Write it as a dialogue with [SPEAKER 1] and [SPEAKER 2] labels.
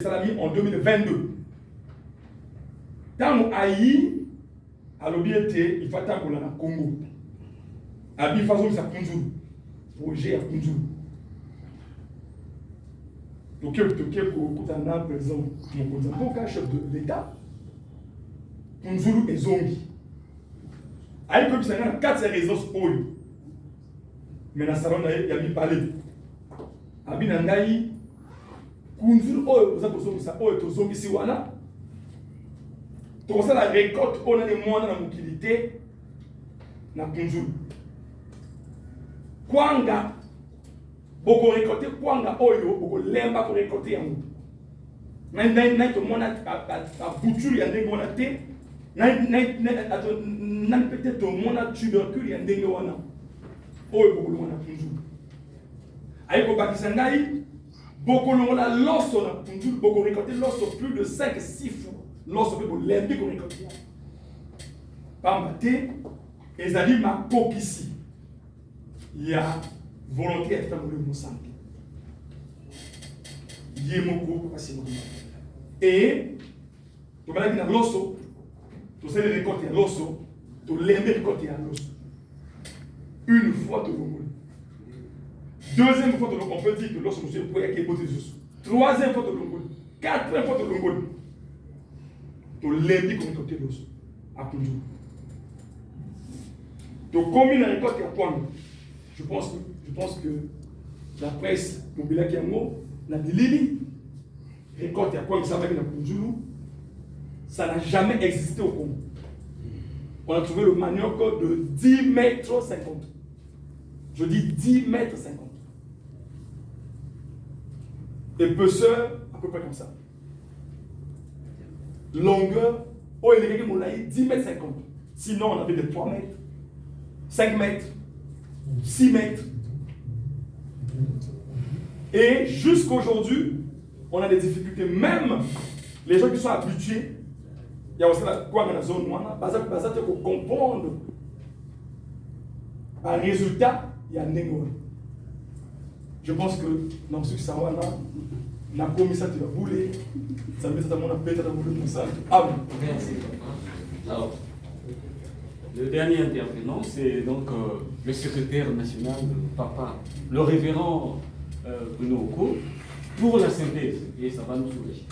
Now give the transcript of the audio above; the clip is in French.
[SPEAKER 1] Salami en 2022. Tant Aïe, à l'obéité, il faut attendre le Congo. Abi façon ça Kunzulu. Projet à Kunzulu. Donc, pour un président, mon chef de l'État, Kunzulu et Zongi. Aïe, comme ça, il y a 4 résidences. Mais dans le salon, il y a mis parler. Abi Nangaï. Kunzulu oyo oza kozongisa oyo tozongisi wana tokosala récolte oyo nani mwana na mokili te na Kunzulu kwanga bokorécolte kwanga oyo bokolemba korécolte yango nani tomona babuture ya ndenge wana te nani peut-être tomona tubercule ya ndenge wana oyo bokolonga na Kunzulu ayi kobakisa ngai beaucoup la loso na Kunzulu, beaucoup récolté loso plus de 5-6 fois. Loso peut vous l'aider qu'on récolte. Pambaté, et ça dit ma coque ici. Il y a volonté à faire le sang. Il y a mon coco parce que et tu vas dire loso, tu sais récolter loso, tu l'aider récolter loso. Une fois de l'eau. Deuxième fois de l'ongole, on peut dire que lorsque monsieur Poya qui est posé juste. Troisième fois de l'ongole. Quatrième fois de l'ongole. Tu l'aides comme côté l'os. À Kunzulu. Tu combines la récolte à point. Je pense que la presse, mobile qui a un mot, la Lili, récolte à point, ça va être à Kunzulu. Ça n'a jamais existé au Congo. On a trouvé le manioc de 10 mètres 50. Je dis 10 mètres 50. Épaisseur, à peu près comme ça. Longueur, oh, il est 10 mètres 50. Sinon, on avait des 3 mètres, 5 mètres, 6 mètres. Et jusqu'aujourd'hui, on a des difficultés. Même les gens qui sont habitués, il y a aussi la zone noire, pour comprendre un résultat, il y a un négo. Je pense que dans ce que ça va là, la commission de la boule, ça veut dire que mon appel de la boule de ça. Ah oui.
[SPEAKER 2] Merci. Alors, le dernier intervenant, c'est donc le secrétaire national de Papa, le révérend Bruno Oko, pour la synthèse, et ça va nous soulager.